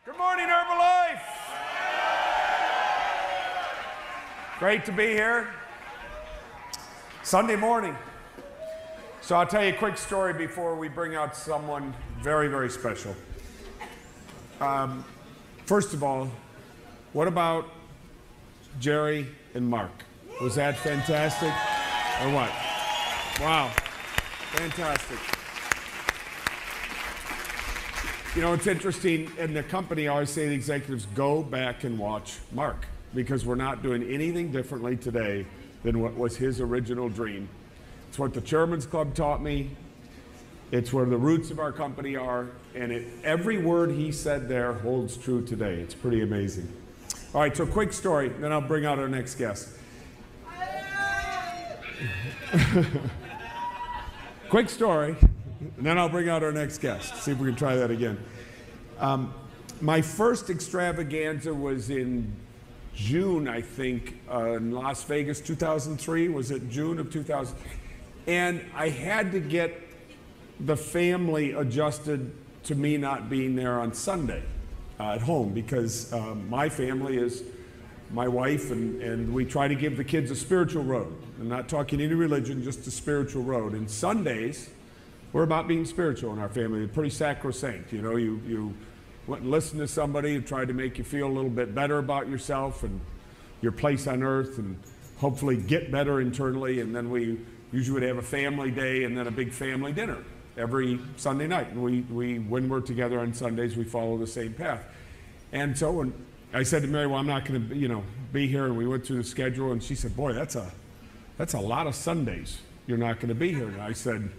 Good morning, Herbalife. Great to be here. Sunday morning. So I'll tell you a quick story before we bring out someone very, very special. First of all, what about Jerry and Mark? Was that fantastic or what? Wow, fantastic. You know, it's interesting, in the company I always say to the executives, go back and watch Mark, because we're not doing anything differently today than what was his original dream. It's what the Chairman's Club taught me. It's where the roots of our company are, and every word he said there holds true today. It's pretty amazing. All right, so quick story, then I'll bring out our next guest. Quick story, and then I'll bring out our next guest. See if we can try that again. My first extravaganza was in June, I think, in Las Vegas, 2003. Was it June of 2000? And I had to get the family adjusted to me not being there on Sunday at home, because my family is my wife, and we try to give the kids a spiritual road. I'm not talking any religion, just a spiritual road. And Sundays, we're about being spiritual in our family. It's pretty sacrosanct. You know, you went and listened to somebody who tried to make you feel a little bit better about yourself and your place on earth, and hopefully get better internally. And then we usually would have a family day and then a big family dinner every Sunday night. And when we're together on Sundays, we follow the same path. And so when I said to Mary, well, I'm not going to, be here, and we went through the schedule, and she said, boy, that's a lot of Sundays you're not going to be here. And I said,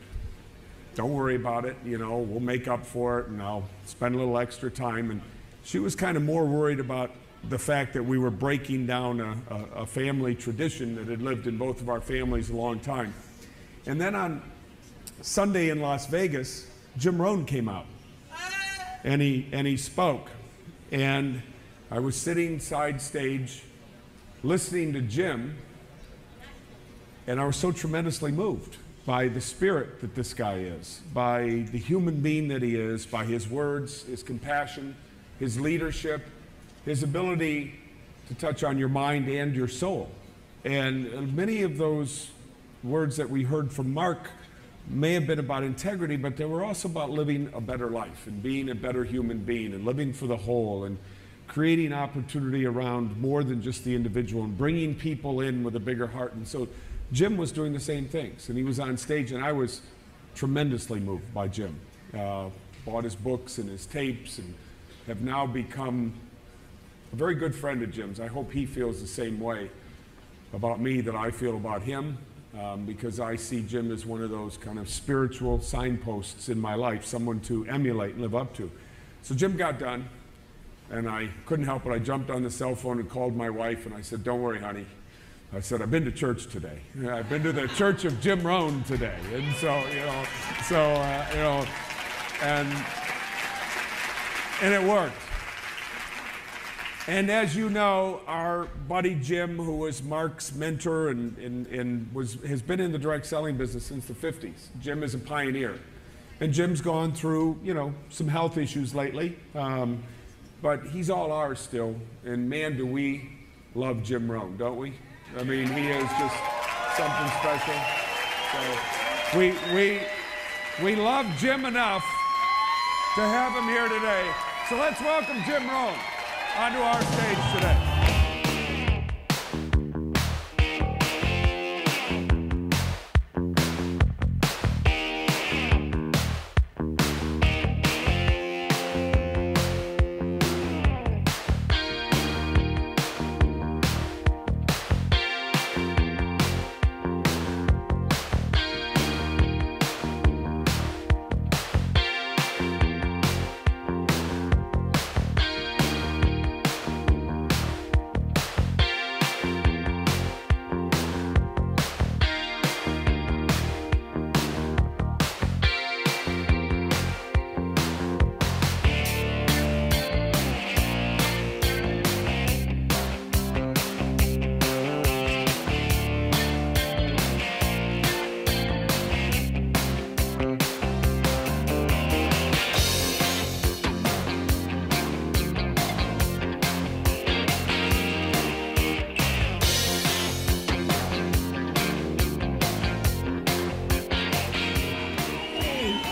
don't worry about it, we'll make up for it, and I'll spend a little extra time. And she was kind of more worried about the fact that we were breaking down a family tradition that had lived in both of our families a long time. And then on Sunday in Las Vegas, Jim Rohn came out, and he spoke. And I was sitting side stage listening to Jim, and I was so tremendously moved by the spirit that this guy is, by the human being that he is, by his words, his compassion, his leadership, his ability to touch on your mind and your soul. And many of those words that we heard from Mark may have been about integrity, but they were also about living a better life and being a better human being and living for the whole and creating opportunity around more than just the individual and bringing people in with a bigger heart. And so Jim was doing the same things, and he was on stage, and I was tremendously moved by Jim. Bought his books and his tapes, and have now become a very good friend of Jim's. I hope he feels the same way about me that I feel about him, because I see Jim as one of those kind of spiritual signposts in my life, someone to emulate and live up to. So Jim got done, and I couldn't help it. I jumped on the cell phone and called my wife, and I said, don't worry, honey. I said, I've been to church today. I've been to the Church of Jim Rohn today. And so, and it worked. And as you know, our buddy Jim, who was Mark's mentor and has been in the direct selling business since the 50s. Jim is a pioneer. And Jim's gone through, some health issues lately. But he's all ours still. And man, do we love Jim Rohn, don't we? I mean, he is just something special. So we love Jim enough to have him here today. So let's welcome Jim Rohn onto our stage today.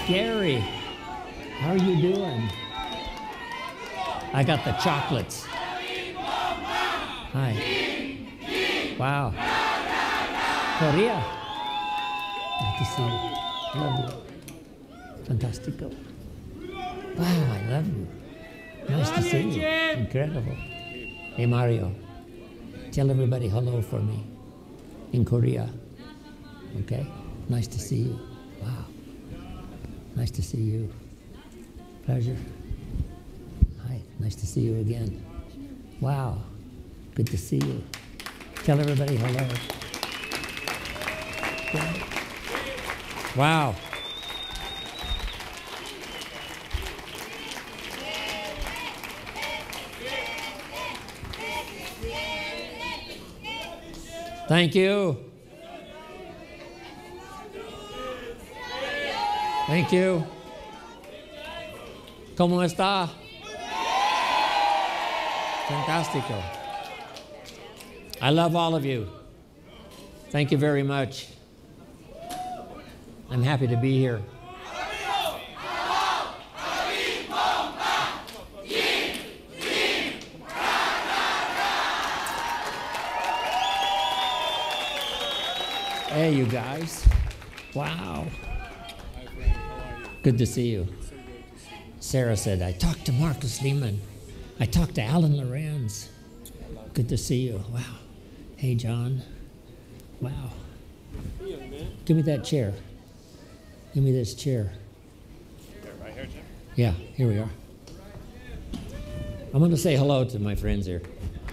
Gary, how are you doing? I got the chocolates. Hi. Wow. Korea. Nice to see you. Love you. Fantastico. Wow, I love you. Nice to see you. Incredible. Hey, Mario. Tell everybody hello for me in Korea. Okay? Nice to see you. Wow. Nice to see you. Pleasure. Hi. Nice to see you again. Wow. Good to see you. Tell everybody hello. Okay. Wow. Thank you. Thank you. ¿Cómo está? Fantastico. I love all of you. Thank you very much. I'm happy to be here. Hey, you guys. Wow. Good to see you. Sarah said, I talked to Marcus Lehman. I talked to Alan Lorenz. Good to see you. Wow. Hey, John. Wow. Give me that chair. Give me this chair. Right here, Jim? Yeah, here we are. I'm going to say hello to my friends here.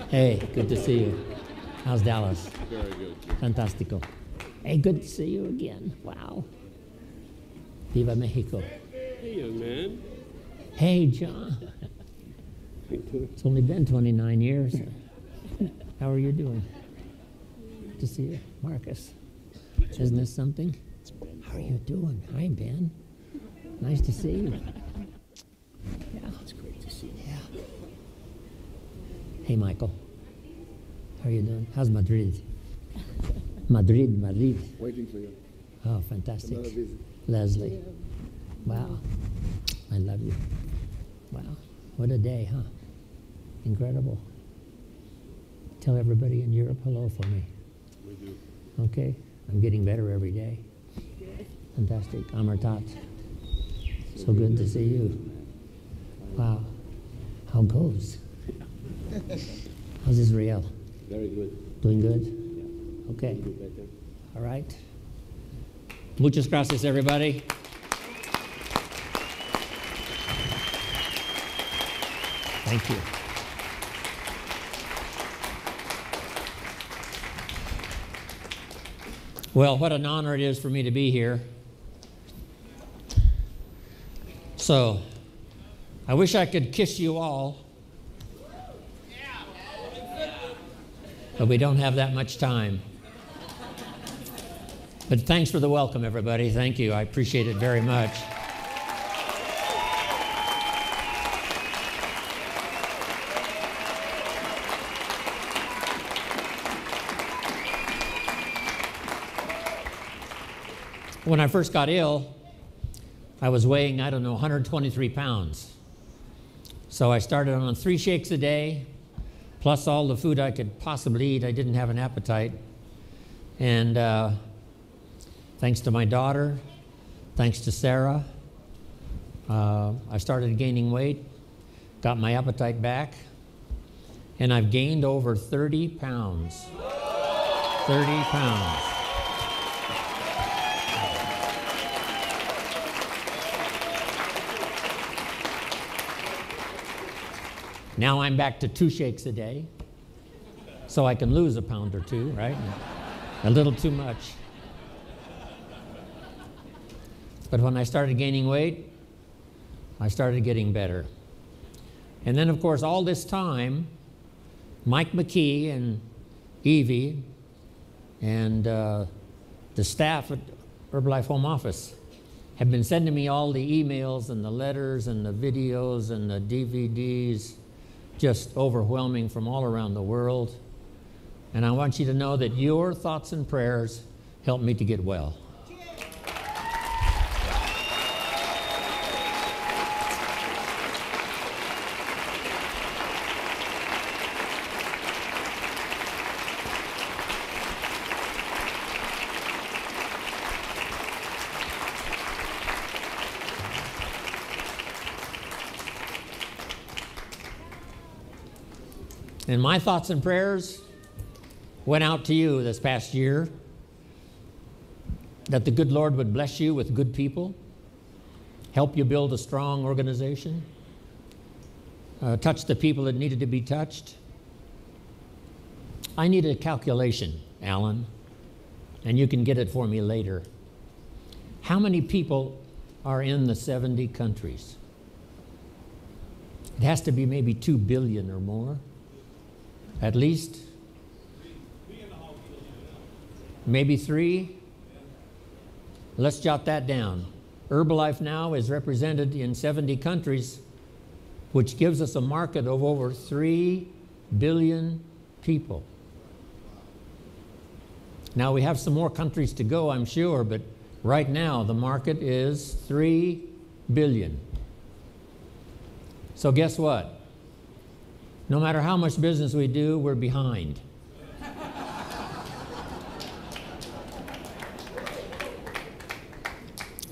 Hey, good to see you. How's Dallas? Very good. Fantastico. Hey, good to see you again. Wow. Viva Mexico. Hey, young man. Hey, John. It's only been 29 years. How are you doing? Good to see you. Marcus. Isn't this something? How are you doing? Hi, Ben. Nice to see you. Yeah. It's great to see you. Yeah. Hey, Michael. How are you doing? How's Madrid? Madrid. Waiting for you. Oh, fantastic. Another visit. Leslie. Wow. I love you. Wow. What a day, huh? Incredible. Tell everybody in Europe hello for me. We do. Okay? I'm getting better every day. Fantastic. Amartat. So good to see you. Wow. How goes? How's Israel? Very good. Doing good? Yeah. Okay. Good better. All right. Muchas gracias, everybody. Thank you. Well, what an honor it is for me to be here. So, I wish I could kiss you all, but we don't have that much time. But thanks for the welcome, everybody. Thank you. I appreciate it very much. When I first got ill, I was weighing, 123 pounds. So I started on 3 shakes a day, plus all the food I could possibly eat. I didn't have an appetite. And thanks to my daughter, thanks to Sarah, I started gaining weight, got my appetite back, and I've gained over 30 pounds. 30 pounds. Now I'm back to 2 shakes a day, so I can lose a pound or 2, right? A little too much. But when I started gaining weight, I started getting better. And then, of course, all this time, Mike McKee and Evie and the staff at Herbalife Home Office have been sending me all the emails and the letters and the videos and the DVDs, just overwhelming from all around the world. And I want you to know that your thoughts and prayers helped me to get well. And my thoughts and prayers went out to you this past year, that the good Lord would bless you with good people, help you build a strong organization, touch the people that needed to be touched. I need a calculation, Alan, and you can get it for me later. How many people are in the 70 countries? It has to be maybe 2 billion or more, at least. Maybe 3. Let's jot that down. Herbalife now is represented in 70 countries, which gives us a market of over 3 billion people. Now we have some more countries to go, I'm sure, but right now the market is 3 billion. So guess what? No matter how much business we do, we're behind.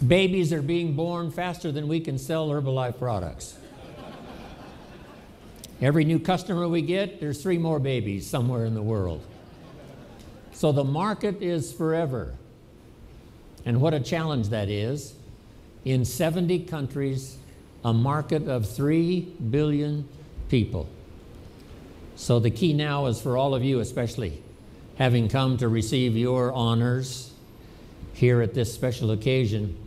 Babies are being born faster than we can sell Herbalife products. Every new customer we get, there's 3 more babies somewhere in the world. So the market is forever. And what a challenge that is. In 70 countries, a market of 3 billion people. So the key now is for all of you, especially having come to receive your honors here at this special occasion.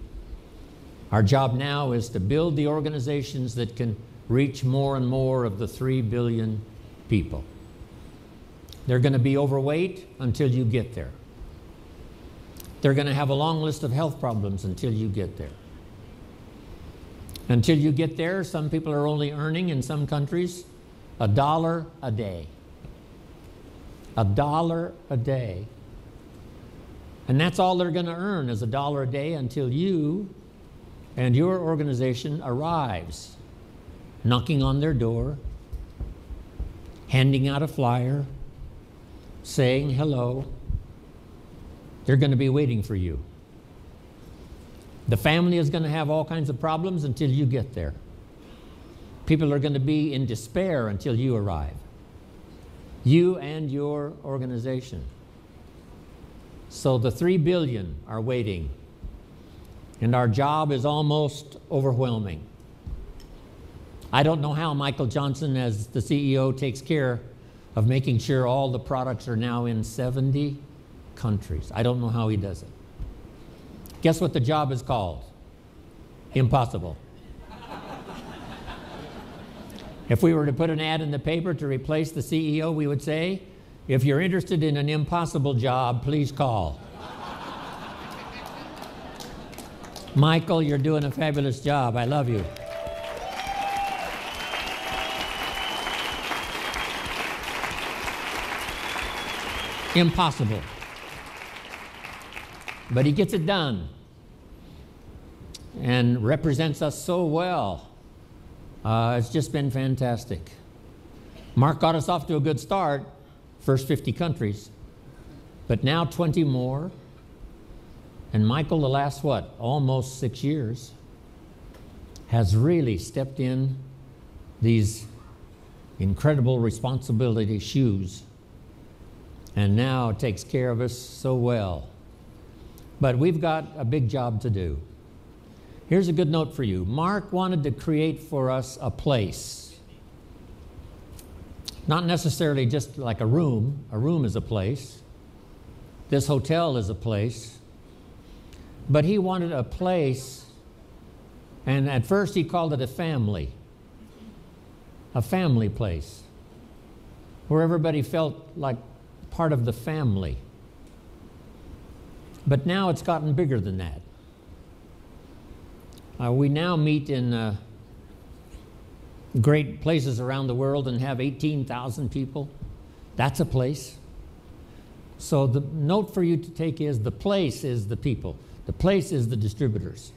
Our job now is to build the organizations that can reach more and more of the 3 billion people. They're going to be overweight until you get there. They're going to have a long list of health problems until you get there. Until you get there, some people are only earning in some countries $1 a day. $1 a day. And that's all they're going to earn is $1 a day until you and your organization arrives, knocking on their door, handing out a flyer, saying hello. They're going to be waiting for you. The family is going to have all kinds of problems until you get there. People are going to be in despair until you arrive. You and your organization. So the 3 billion are waiting. And our job is almost overwhelming. I don't know how Michael Johnson, as the CEO, takes care of making sure all the products are now in 70 countries. I don't know how he does it. Guess what the job is called? Impossible. If we were to put an ad in the paper to replace the CEO, we would say, if you're interested in an impossible job, please call. Michael, you're doing a fabulous job. I love you. Impossible. But he gets it done and represents us so well. It's just been fantastic. Mark got us off to a good start, first 50 countries, but now 20 more. And Michael, the last, what, almost 6 years, has really stepped in these incredible responsibility shoes and now takes care of us so well. But we've got a big job to do. Here's a good note for you. Mark wanted to create for us a place. Not necessarily just like a room. A room is a place. This hotel is a place. But he wanted a place, and at first he called it a family place, where everybody felt like part of the family. But now it's gotten bigger than that. We now meet in great places around the world and have 18,000 people. That's a place. So the note for you to take is the place is the people. The place is the distributors.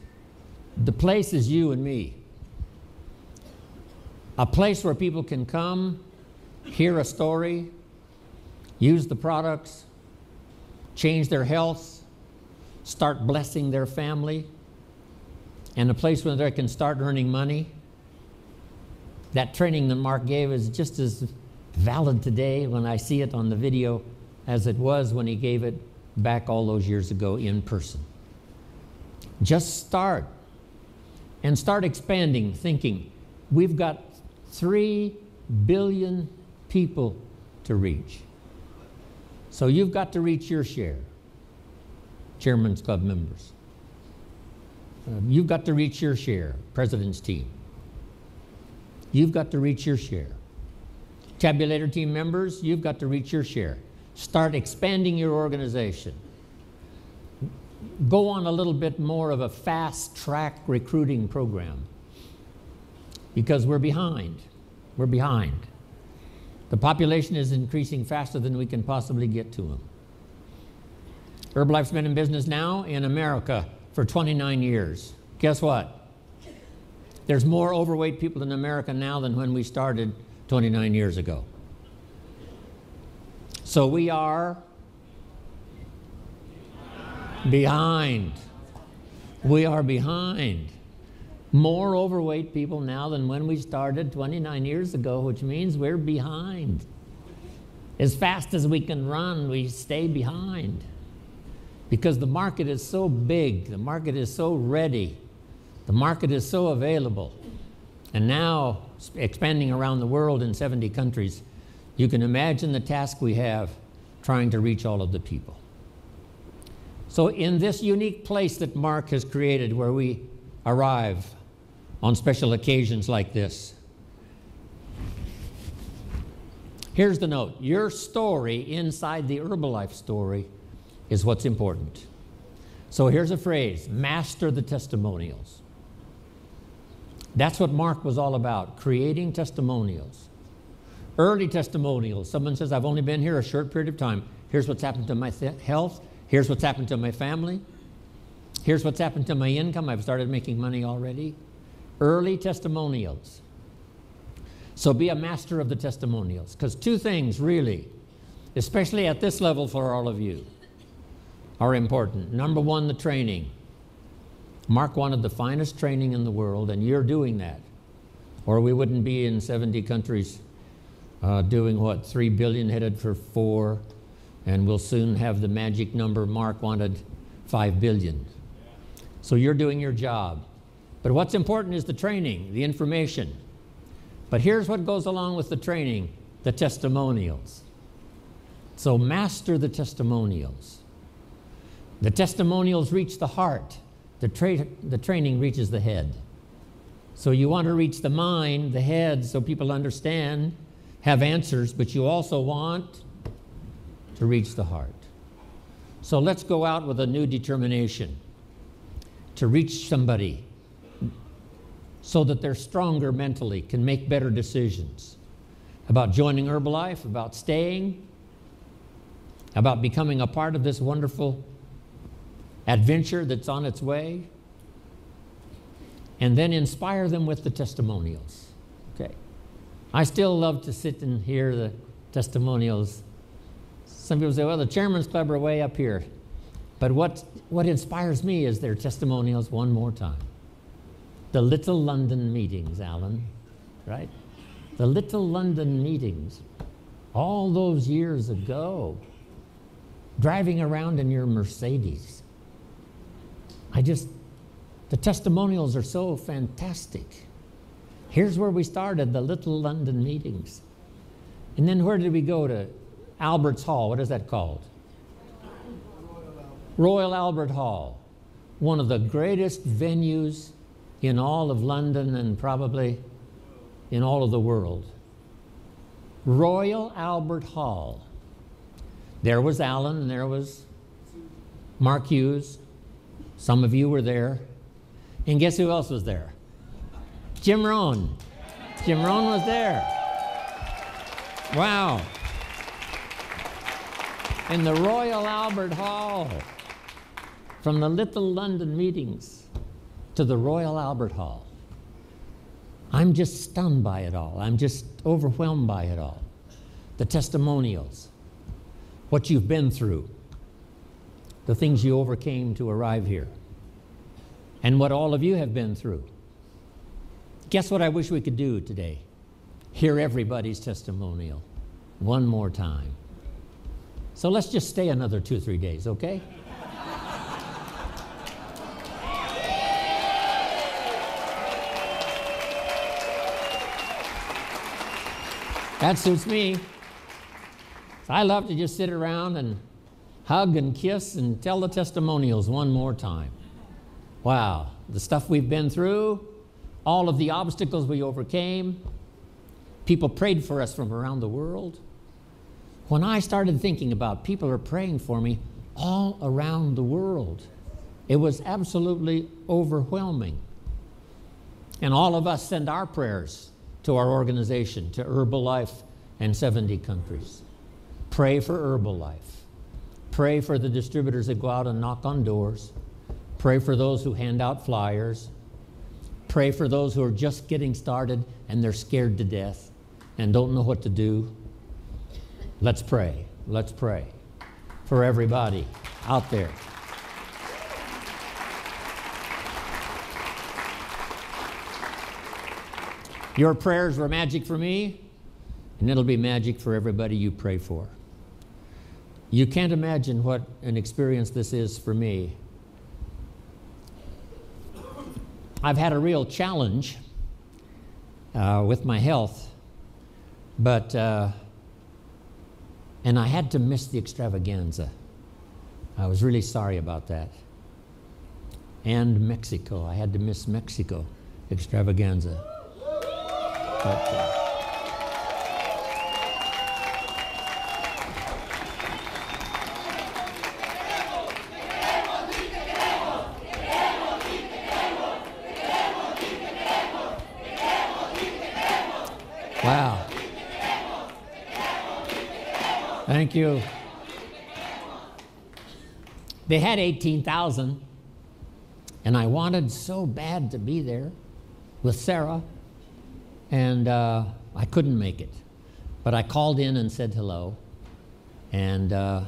The place is you and me. A place where people can come, hear a story, use the products, change their health, start blessing their family, and a place where they can start earning money. That training that Mark gave is just as valid today when I see it on the video as it was when he gave it back all those years ago in person. Just start and start expanding, thinking we've got 3 billion people to reach. So you've got to reach your share, Chairman's Club members. You've got to reach your share, President's team. You've got to reach your share. Tabulator team members, you've got to reach your share. Start expanding your organization. Go on a little bit more of a fast-track recruiting program because we're behind. We're behind. The population is increasing faster than we can possibly get to them. Herbalife's been in business now in America for 29 years. Guess what? There's more overweight people in America now than when we started 29 years ago. So we are behind. We are behind. More overweight people now than when we started 29 years ago, which means we're behind. As fast as we can run, we stay behind. Because the market is so big, the market is so ready, the market is so available. And now, expanding around the world in 70 countries, you can imagine the task we have trying to reach all of the people. So in this unique place that Mark has created where we arrive on special occasions like this, here's the note. Your story inside the Herbalife story is what's important. So here's a phrase, master the testimonials. That's what Mark was all about, creating testimonials. Early testimonials. Someone says, I've only been here a short period of time. Here's what's happened to my health. Here's what's happened to my family. Here's what's happened to my income. I've started making money already. Early testimonials. So be a master of the testimonials. Because two things really, especially at this level for all of you, are important. Number one, the training. Mark wanted the finest training in the world, and you're doing that. Or we wouldn't be in 70 countries doing what, 3 billion headed for 4, and we'll soon have the magic number Mark wanted, 5 billion. So you're doing your job. But what's important is the training, the information. But here's what goes along with the training, the testimonials. So master the testimonials. The testimonials reach the heart. The training reaches the head. So you want to reach the mind, the head, so people understand, have answers, but you also want to reach the heart. So let's go out with a new determination to reach somebody so that they're stronger mentally, can make better decisions about joining Herbalife, about staying, about becoming a part of this wonderful adventure that's on its way, and then inspire them with the testimonials. Okay. I still love to sit and hear the testimonials. Some people say, well, the Chairman's Club are way up here. But what inspires me is their testimonials one more time. The Little London meetings, Alan, right? The Little London meetings, all those years ago, driving around in your Mercedes. The testimonials are so fantastic. Here's where we started, the Little London meetings. And then where did we go to? Albert's Hall, what is that called? Royal Albert Hall, one of the greatest venues in all of London and probably in all of the world. Royal Albert Hall. There was Alan and there was Mark Hughes. Some of you were there. And guess who else was there? Jim Rohn. Jim Rohn was there. Wow. In the Royal Albert Hall. From the Little London meetings to the Royal Albert Hall. I'm just stunned by it all. I'm just overwhelmed by it all. The testimonials. What you've been through. The things you overcame to arrive here. And what all of you have been through. Guess what I wish we could do today? Hear everybody's testimonial. one more time. So let's just stay another 2 or 3 days, okay? That suits me. I love to just sit around and hug and kiss and tell the testimonials one more time. Wow, the stuff we've been through, all of the obstacles we overcame, people prayed for us from around the world. When I started thinking about people are praying for me all around the world, it was absolutely overwhelming. And all of us send our prayers to our organization, to Herbalife and 70 countries. Pray for Herbalife. Pray for the distributors that go out and knock on doors. Pray for those who hand out flyers. Pray for those who are just getting started and they're scared to death and don't know what to do. Let's pray. Let's pray for everybody out there. Your prayers were magic for me, and it'll be magic for everybody you pray for. You can't imagine what an experience this is for me. I've had a real challenge with my health, but and I had to miss the extravaganza. I was really sorry about that. And Mexico, I had to miss Mexico extravaganza. But, wow. Thank you. They had 18,000, and I wanted so bad to be there with Sarah, and I couldn't make it. But I called in and said hello, and I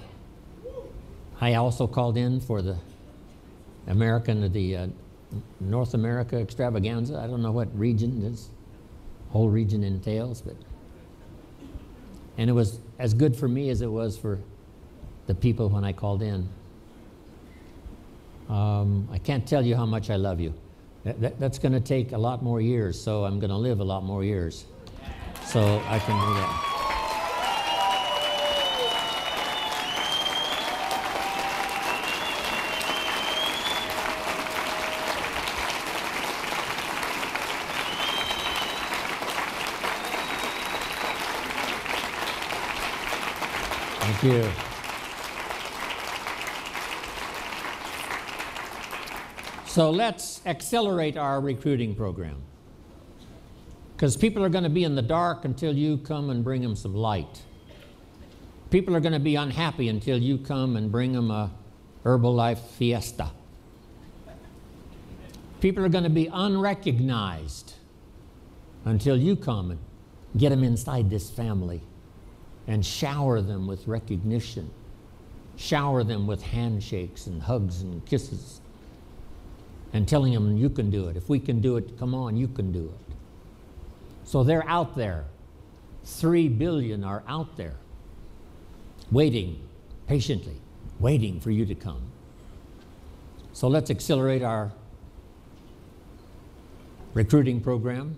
also called in for the North America extravaganza. I don't know what region this whole region entails, and it was as good for me as it was for the people when I called in. I can't tell you how much I love you. That's going to take a lot more years, so I'm going to live a lot more years. So I can do that. Thank you. So let's accelerate our recruiting program, because people are going to be in the dark until you come and bring them some light. People are going to be unhappy until you come and bring them a Herbalife fiesta. People are going to be unrecognized until you come and get them inside this family and shower them with recognition, shower them with handshakes and hugs and kisses, and telling them you can do it. If we can do it, come on, you can do it. So they're out there. 3 billion are out there, waiting, patiently, waiting for you to come. So let's accelerate our recruiting program.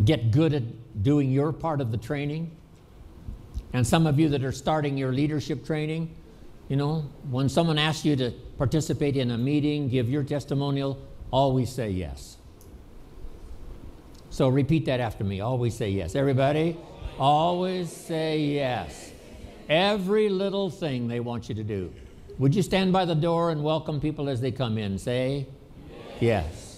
Get good at doing your part of the training. And some of you that are starting your leadership training, you know, when someone asks you to participate in a meeting, give your testimonial, always say yes. So repeat that after me. Always say yes. Everybody, always say yes. Every little thing they want you to do. Would you stand by the door and welcome people as they come in? Say yes.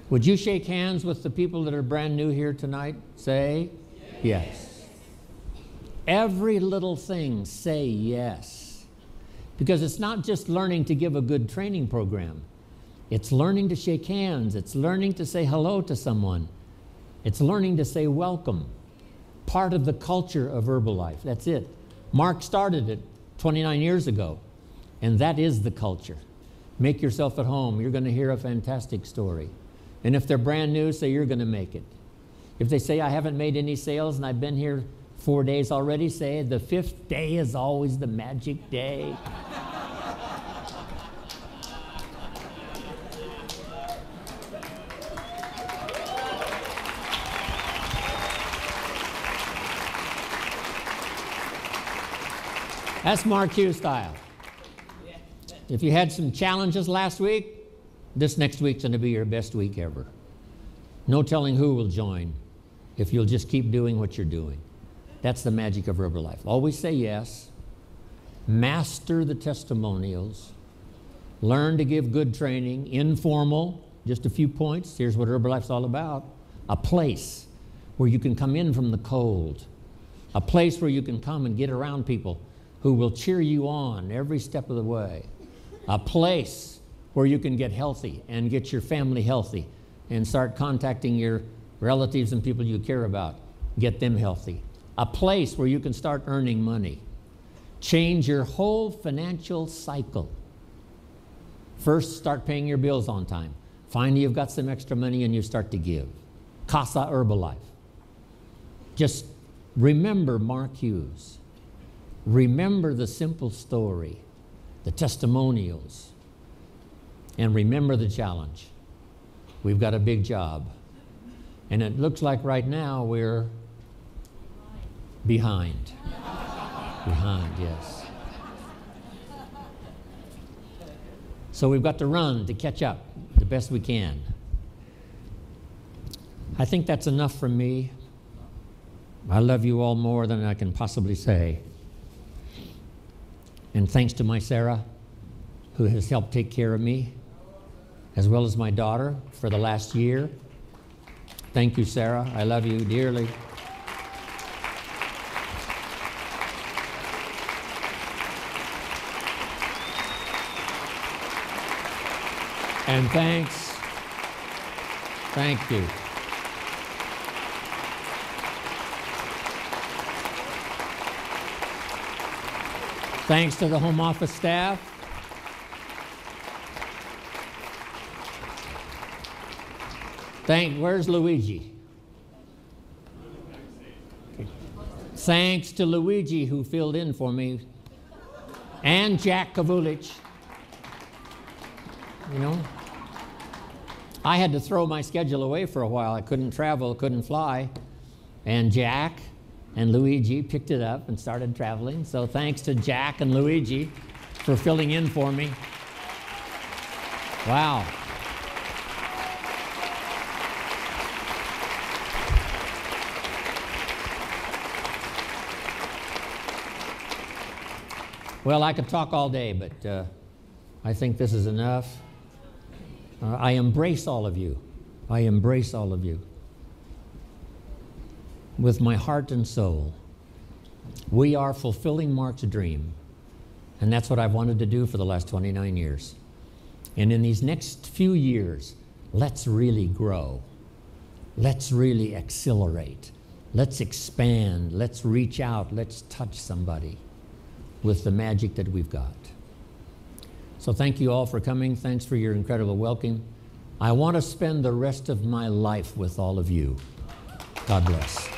Would you shake hands with the people that are brand new here tonight? Say yes. Every little thing, say yes. Because it's not just learning to give a good training program. It's learning to shake hands. It's learning to say hello to someone. It's learning to say welcome. Part of the culture of Herbalife. That's it. Mark started it 29 years ago, and that is the culture. Make yourself at home. You're going to hear a fantastic story. And if they're brand new, say you're going to make it. If they say I haven't made any sales and I've been here 4 days already, say the 5th day is always the magic day. That's Mark Hughes style. If you had some challenges last week, this next week's going to be your best week ever. No telling who will join if you'll just keep doing what you're doing. That's the magic of Herbalife. Always say yes. Master the testimonials. Learn to give good training. Informal, just a few points. Here's what Herbalife's all about. A place where you can come in from the cold. A place where you can come and get around people who will cheer you on every step of the way. A place where you can get healthy and get your family healthy and start contacting your relatives and people you care about. Get them healthy. A place where you can start earning money. Change your whole financial cycle. First, start paying your bills on time. Finally, you've got some extra money and you start to give. Casa Herbalife. Just remember Mark Hughes. Remember the simple story, the testimonials, and remember the challenge. We've got a big job. And it looks like right now we're behind. Behind, yes. So we've got to run to catch up the best we can. I think that's enough from me. I love you all more than I can possibly say. And thanks to my Sarah, who has helped take care of me, as well as my daughter for the last year. Thank you, Sarah. I love you dearly. And thanks. Thank you. Thanks to the home office staff. Where's Luigi? Okay. Thanks to Luigi who filled in for me, and Jack Kavulich. You know, I had to throw my schedule away for a while. I couldn't travel, couldn't fly, and Jack and Luigi picked it up and started traveling. So thanks to Jack and Luigi for filling in for me. Wow. Well, I could talk all day, but I think this is enough. I embrace all of you. I embrace all of you. With my heart and soul. We are fulfilling Mark's dream. And that's what I've wanted to do for the last 29 years. And in these next few years, let's really grow. Let's really accelerate. Let's expand. Let's reach out. Let's touch somebody with the magic that we've got. So thank you all for coming. Thanks for your incredible welcome. I want to spend the rest of my life with all of you. God bless.